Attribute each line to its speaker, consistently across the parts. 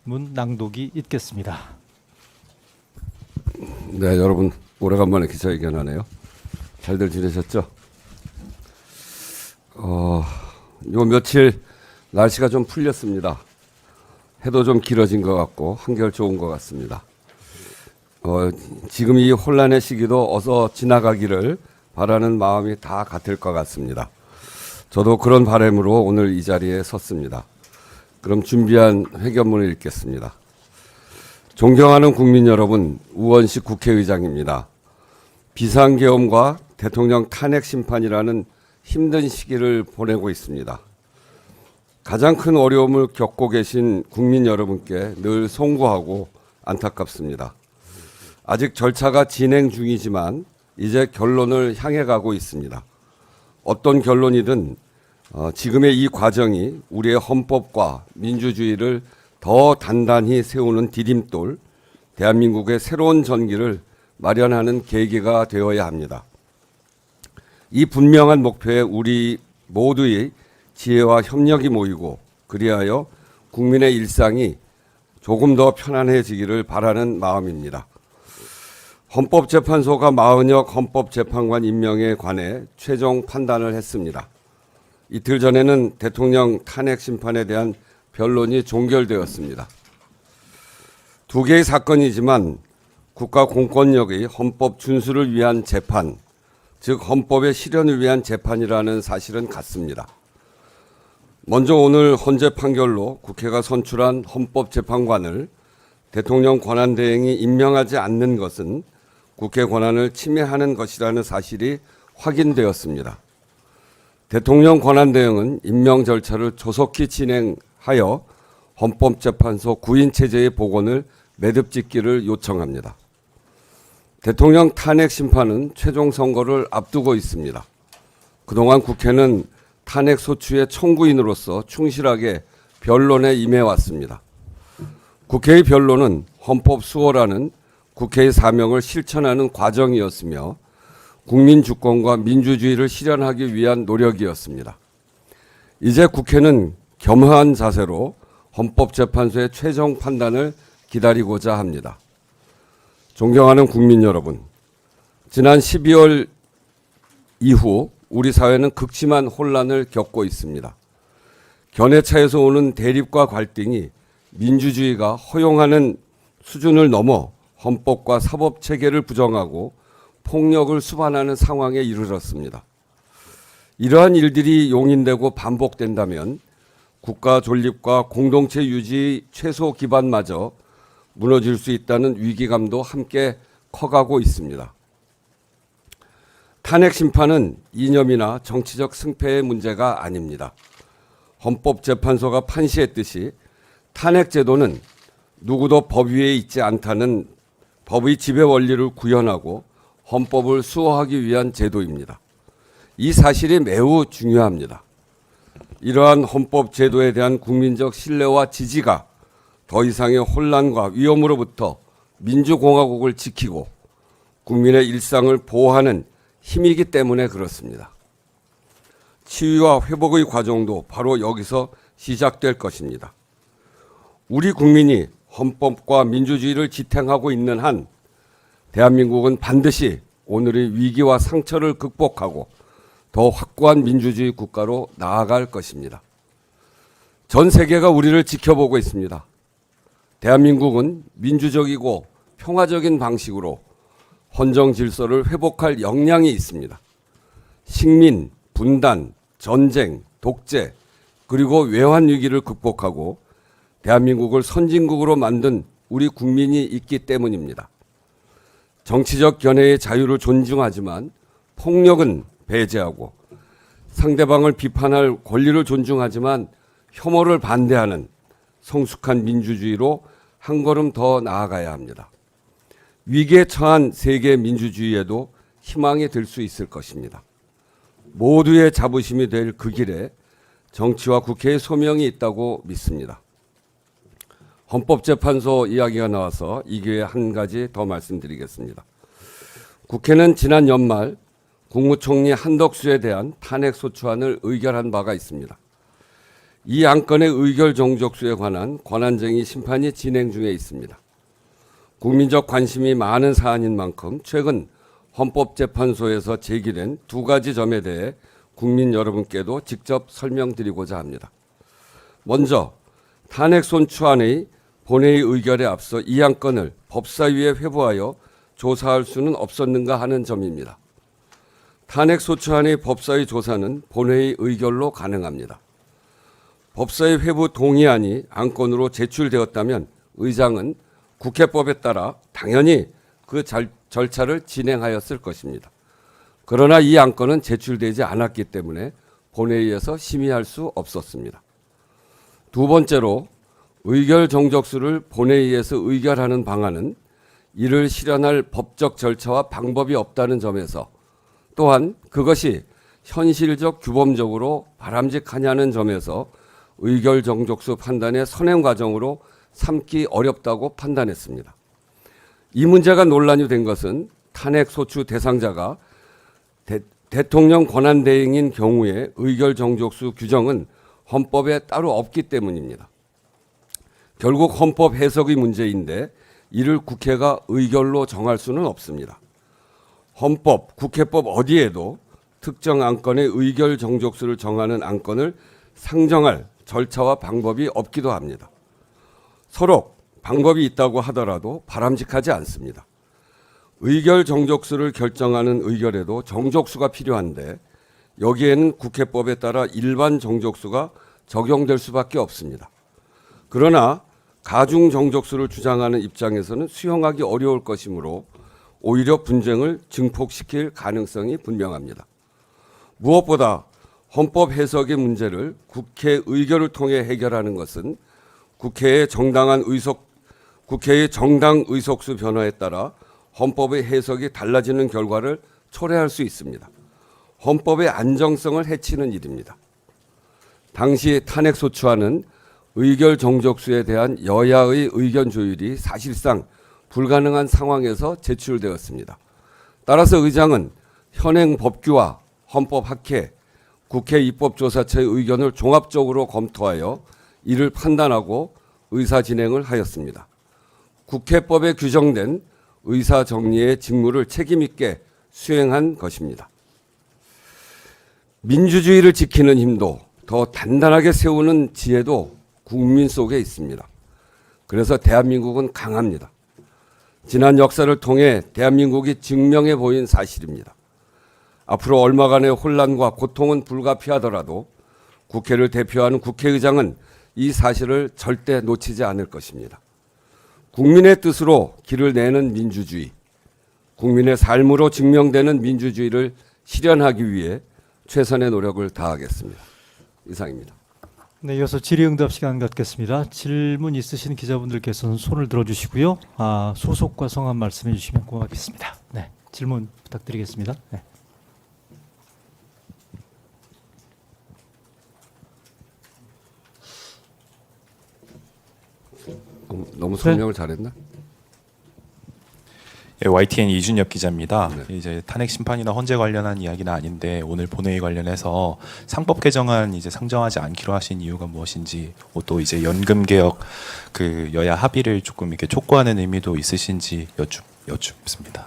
Speaker 1: 문 낭독이 있겠습니다.
Speaker 2: 네, 여러분 오래간만에 기자회견하네요. 잘들 지내셨죠? 요 며칠 날씨가 좀 풀렸습니다. 해도 좀 길어진 것 같고 한결 좋은 것 같습니다. 지금 이 혼란의 시기도 어서 지나가기를 바라는 마음이 다 같을 것 같습니다. 저도 그런 바람으로 오늘 이 자리에 섰습니다. 그럼 준비한 회견문을 읽겠습니다. 존경하는 국민 여러분, 우원식 국회의장입니다. 비상계엄과 대통령 탄핵 심판이라는 힘든 시기를 보내고 있습니다. 가장 큰 어려움을 겪고 계신 국민 여러분께 늘 송구하고 안타깝습니다. 아직 절차가 진행 중이지만 이제 결론을 향해 가고 있습니다. 어떤 결론이든 지금의 이 과정이 우리의 헌법과 민주주의를 더 단단히 세우는 디딤돌, 대한민국의 새로운 전기를 마련하는 계기가 되어야 합니다. 이 분명한 목표에 우리 모두의 지혜와 협력이 모이고 그리하여 국민의 일상이 조금 더 편안해지기를 바라는 마음입니다. 헌법재판소가 마은혁 헌법재판관 임명에 관해 최종 판단을 했습니다. 이틀 전에는 대통령 탄핵 심판에 대한 변론이 종결되었습니다. 두 개의 사건이지만 국가 공권력의 헌법 준수를 위한 재판, 즉 헌법의 실현을 위한 재판이라는 사실은 같습니다. 먼저 오늘 헌재 판결로 국회가 선출한 헌법재판관을 대통령 권한대행이 임명하지 않는 것은 국회 권한을 침해하는 것이라는 사실이 확인되었습니다. 대통령 권한대행은 임명 절차를 조속히 진행하여 헌법재판소 구인체제의 복원을 매듭짓기를 요청합니다. 대통령 탄핵 심판은 최종 선거를 앞두고 있습니다. 그동안 국회는 탄핵 소추의 청구인으로서 충실하게 변론에 임해왔습니다. 국회의 변론은 헌법 수호라는 국회의 사명을 실천하는 과정이었으며 국민 주권과 민주주의를 실현하기 위한 노력이었습니다. 이제 국회는 겸허한 자세로 헌법재판소의 최종 판단을 기다리고자 합니다. 존경하는 국민 여러분, 지난 12월 이후 우리 사회는 극심한 혼란을 겪고 있습니다. 견해차에서 오는 대립과 갈등이 민주주의가 허용하는 수준을 넘어 헌법과 사법체계를 부정하고 폭력을 수반하는 상황에 이르렀습니다. 이러한 일들이 용인되고 반복된다면 국가 존립과 공동체 유지의 최소 기반마저 무너질 수 있다는 위기감도 함께 커가고 있습니다. 탄핵 심판은 이념이나 정치적 승패의 문제가 아닙니다. 헌법재판소가 판시했듯이 탄핵 제도는 누구도 법 위에 있지 않다는 법의 지배 원리를 구현하고 헌법을 수호하기 위한 제도입니다. 이 사실이 매우 중요합니다. 이러한 헌법 제도에 대한 국민적 신뢰와 지지가 더 이상의 혼란과 위험으로부터 민주공화국을 지키고 국민의 일상을 보호하는 힘이기 때문에 그렇습니다. 치유와 회복의 과정도 바로 여기서 시작될 것입니다. 우리 국민이 헌법과 민주주의를 지탱하고 있는 한 대한민국은 반드시 오늘의 위기와 상처를 극복하고 더 확고한 민주주의 국가로 나아갈 것입니다. 전 세계가 우리를 지켜보고 있습니다. 대한민국은 민주적이고 평화적인 방식으로 헌정 질서를 회복할 역량이 있습니다. 식민, 분단, 전쟁, 독재, 그리고 외환 위기를 극복하고 대한민국을 선진국으로 만든 우리 국민이 있기 때문입니다. 정치적 견해의 자유를 존중하지만 폭력은 배제하고 상대방을 비판할 권리를 존중하지만 혐오를 반대하는 성숙한 민주주의로 한 걸음 더 나아가야 합니다. 위기에 처한 세계 민주주의에도 희망이 될 수 있을 것입니다. 모두의 자부심이 될 그 길에 정치와 국회의 소명이 있다고 믿습니다. 헌법재판소 이야기가 나와서 이 기회에 한 가지 더 말씀드리겠습니다. 국회는 지난 연말 국무총리 한덕수에 대한 탄핵 소추안을 의결한 바가 있습니다. 이 안건의 의결 정족수에 관한 권한쟁의 심판이 진행 중에 있습니다. 국민적 관심이 많은 사안인 만큼 최근 헌법재판소에서 제기된 두 가지 점에 대해 국민 여러분께도 직접 설명드리고자 합니다. 먼저 탄핵소추안의 본회의 의결에 앞서 이 안건을 법사위에 회부하여 조사할 수는 없었는가 하는 점입니다. 탄핵소추안의 법사위 조사는 본회의 의결로 가능합니다. 법사위 회부 동의안이 안건으로 제출되었다면 의장은 국회법에 따라 당연히 그 절차를 진행하였을 것입니다. 그러나 이 안건은 제출되지 않았기 때문에 본회의에서 심의할 수 없었습니다. 두 번째로 의결 정족수를 본회의에서 의결하는 방안은 이를 실현할 법적 절차와 방법이 없다는 점에서 또한 그것이 현실적 규범적으로 바람직하냐는 점에서 의결 정족수 판단의 선행 과정으로 삼기 어렵다고 판단했습니다. 이 문제가 논란이 된 것은 탄핵 소추 대상자가 대통령 권한대행인 경우에 의결 정족수 규정은 헌법에 따로 없기 때문입니다. 결국 헌법 해석의 문제인데 이를 국회가 의결로 정할 수는 없습니다. 헌법, 국회법 어디에도 특정 안건의 의결 정족수를 정하는 안건을 상정할 절차와 방법이 없기도 합니다. 서로 방법이 있다고 하더라도 바람직하지 않습니다. 의결 정족수를 결정하는 의결에도 정족수가 필요한데 여기에는 국회법에 따라 일반 정족수가 적용될 수밖에 없습니다. 그러나 가중 정족수를 주장하는 입장에서는 수용하기 어려울 것이므로 오히려 분쟁을 증폭시킬 가능성이 분명합니다. 무엇보다 헌법 해석의 문제를 국회 의결을 통해 해결하는 것은 국회의 정당 의석수 변화에 따라 헌법의 해석이 달라지는 결과를 초래할 수 있습니다. 헌법의 안정성을 해치는 일입니다. 당시 탄핵소추안은 의결 정족수에 대한 여야의 의견 조율이 사실상 불가능한 상황에서 제출되었습니다. 따라서 의장은 현행 법규와 헌법학회, 국회 입법조사처의 의견을 종합적으로 검토하여 이를 판단하고 의사 진행을 하였습니다. 국회법에 규정된 의사 정리의 직무를 책임 있게 수행한 것입니다. 민주주의를 지키는 힘도 더 단단하게 세우는 지혜도 국민 속에 있습니다. 그래서 대한민국은 강합니다. 지난 역사를 통해 대한민국이 증명해 보인 사실입니다. 앞으로 얼마간의 혼란과 고통은 불가피하더라도 국회를 대표하는 국회의장은 이 사실을 절대 놓치지 않을 것입니다. 국민의 뜻으로 길을 내는 민주주의, 국민의 삶으로 증명되는 민주주의를 실현하기 위해 최선의 노력을 다하겠습니다. 이상입니다.
Speaker 1: 네, 이어서 질의응답 시간 갖겠습니다. 질문 있으신 기자분들께서는 손을 들어주시고요. 소속과 성함 말씀해 주시면 고맙겠습니다. 네, 질문 부탁드리겠습니다. 네.
Speaker 2: 너무 설명을 잘했나?
Speaker 3: 예, YTN 이준엽 기자입니다.
Speaker 2: 네.
Speaker 3: 이제 탄핵 심판이나 헌재 관련한 이야기는 아닌데 오늘 본회의 관련해서 상법 개정안 이제 상정하지 않기로 하신 이유가 무엇인지, 또 이제 연금 개혁 그 여야 합의를 조금 이렇게 촉구하는 의미도 있으신지 여쭙습니다.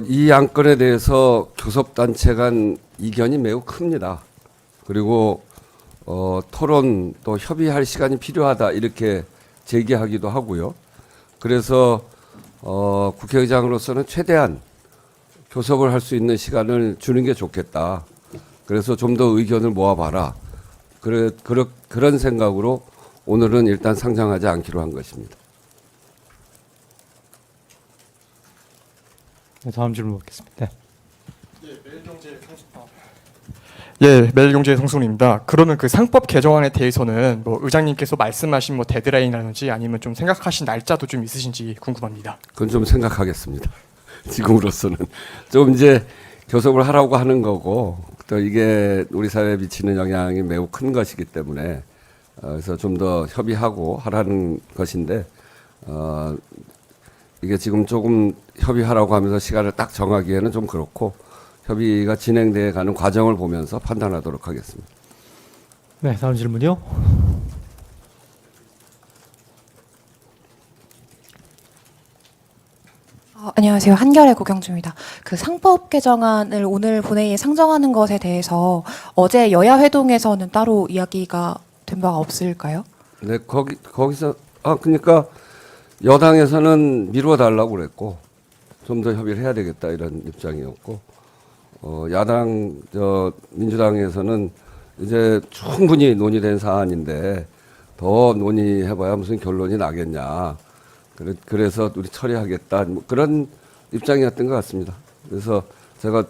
Speaker 2: 이 안건에 대해서 교섭단체 간 이견이 매우 큽니다. 그리고 토론 또 협의할 시간이 필요하다 이렇게 제기하기도 하고요. 그래서 국회의장으로서는 최대한 교섭을 할 수 있는 시간을 주는 게 좋겠다. 그래서 좀 더 의견을 모아봐라. 그런 생각으로 오늘은 일단 상정하지 않기로 한 것입니다.
Speaker 1: 네, 다음 질문 받겠습니다. 네.
Speaker 4: 예, 매일경제의 성승훈입니다. 그러면 그 상법 개정안에 대해서는 뭐 의장님께서 말씀하신 뭐 데드라인이라든지 아니면 좀 생각하신 날짜도 좀 있으신지 궁금합니다.
Speaker 2: 그건 좀 생각하겠습니다. 지금으로서는 좀 이제 교섭을 하라고 하는 거고, 또 이게 우리 사회에 미치는 영향이 매우 큰 것이기 때문에 그래서 좀 더 협의하고 하라는 것인데 이게 지금 조금 협의하라고 하면서 시간을 딱 정하기에는 좀 그렇고 협의가 진행돼 가는 과정을 보면서 판단하도록 하겠습니다.
Speaker 1: 네, 다음 질문요.
Speaker 5: 안녕하세요. 한결의 고경주입니다. 그 상법 개정안을 오늘 본회의에 상정하는 것에 대해서 어제 여야 회동에서는 따로 이야기가 된 바가 없을까요?
Speaker 2: 네, 거기서 그러니까 여당에서는 미루어 달라고 그랬고 좀 더 협의를 해야 되겠다 이런 입장이었고 야당 민주당에서는 이제 충분히 논의된 사안인데 더 논의해봐야 무슨 결론이 나겠냐. 그래서 우리 처리하겠다. 뭐 그런 입장이었던 것 같습니다. 그래서 제가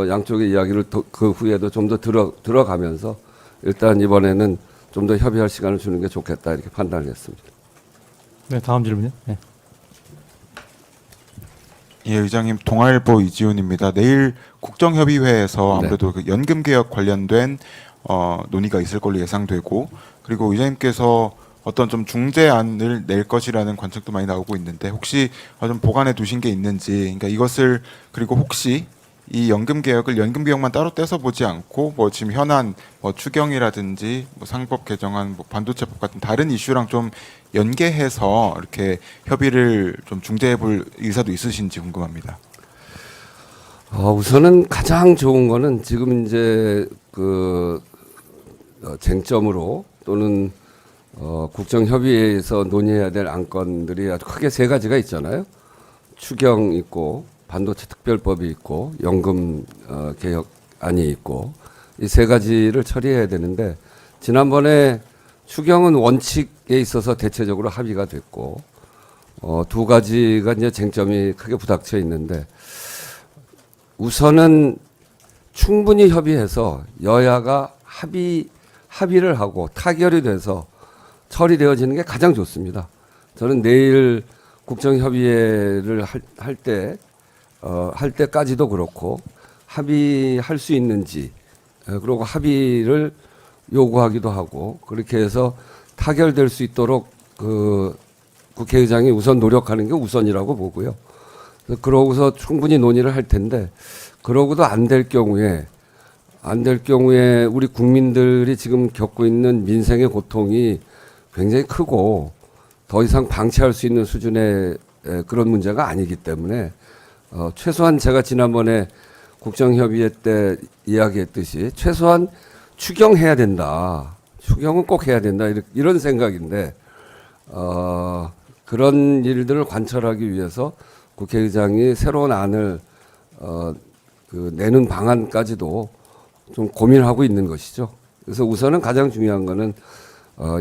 Speaker 2: 양쪽의 이야기를 그 후에도 좀 더 들어가면서 일단 이번에는 좀 더 협의할 시간을 주는 게 좋겠다 이렇게 판단을 했습니다.
Speaker 1: 네, 다음 질문요. 네.
Speaker 6: 예, 의장님 동아일보 이지훈입니다. 내일 국정협의회에서 아무래도 그 연금 개혁 관련된 논의가 있을 걸로 예상되고 그리고 의장님께서 어떤 좀 중재안을 낼 것이라는 관측도 많이 나오고 있는데 혹시 좀 보관해 두신 게 있는지 그러니까 이것을 그리고 혹시 이 연금 개혁만 따로 떼서 보지 않고 뭐 지금 현안 뭐 추경이라든지 뭐 상법 개정안 뭐 반도체법 같은 다른 이슈랑 좀 연계해서 이렇게 협의를 좀 중재해 볼 의사도 있으신지 궁금합니다.
Speaker 2: 우선은 가장 좋은 거는 지금 이제 그 쟁점으로 또는 국정협의회에서 논의해야 될 안건들이 아주 크게 세 가지가 있잖아요. 추경 있고 반도체 특별법이 있고 연금 개혁안이 있고 이 세 가지를 처리해야 되는데 지난번에 추경은 원칙에 있어서 대체적으로 합의가 됐고 두 가지가 이제 쟁점이 크게 부닥쳐 있는데 우선은 충분히 협의해서 여야가 합의를 하고 타결이 돼서 처리되어지는 게 가장 좋습니다. 저는 내일 국정협의회를 할 때까지도 그렇고 합의할 수 있는지 그리고 합의를 요구하기도 하고 그렇게 해서 타결될 수 있도록 그 국회의장이 우선 노력하는 게 우선이라고 보고요. 그러고서 충분히 논의를 할 텐데 그러고도 안 될 경우에 우리 국민들이 지금 겪고 있는 민생의 고통이 굉장히 크고 더 이상 방치할 수 있는 수준의 그런 문제가 아니기 때문에 최소한 제가 지난번에 국정협의회 때 이야기했듯이 최소한 추경해야 된다. 추경은 꼭 해야 된다. 이런 생각인데 그런 일들을 관철하기 위해서 국회의장이 새로운 안을 내는 방안까지도 좀 고민하고 있는 것이죠. 그래서 우선은 가장 중요한 거는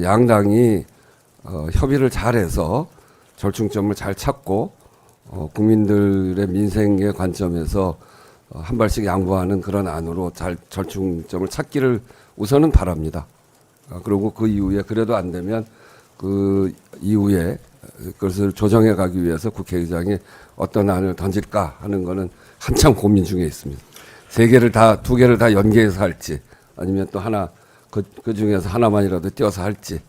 Speaker 2: 양당이 협의를 잘해서 절충점을 잘 찾고 국민들의 민생의 관점에서 한 발씩 양보하는 그런 안으로 잘 절충점을 찾기를 우선은 바랍니다. 그리고 그 이후에 그래도 안 되면 그 이후에 그것을 조정해 가기 위해서 국회의장이 어떤 안을 던질까 하는 거는 한참 고민 중에 있습니다. 두 개를 다 연계해서 할지 아니면 또 하나 그 중에서 하나만이라도 띄어서 할지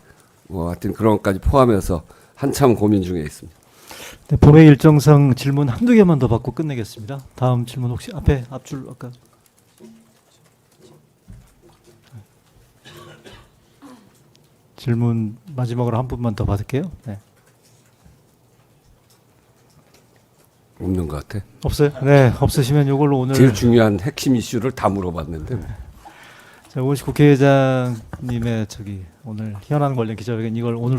Speaker 2: 뭐 하여튼 그런 것까지 포함해서 한참 고민 중에 있습니다.
Speaker 1: 네, 본회의 일정상 질문 한두 개만 더 받고 끝내겠습니다. 다음 질문 혹시 앞줄 아까 질문 마지막으로 한 분만 더 받을게요. 네.
Speaker 2: 없는 것 같아.
Speaker 1: 없어요? 네, 없으시면 이걸로 오늘
Speaker 2: 제일 중요한 핵심 이슈를 다 물어봤는데.
Speaker 1: 자, 오시 국회의장님의 오늘 현안 관련 기자회견 이걸 오늘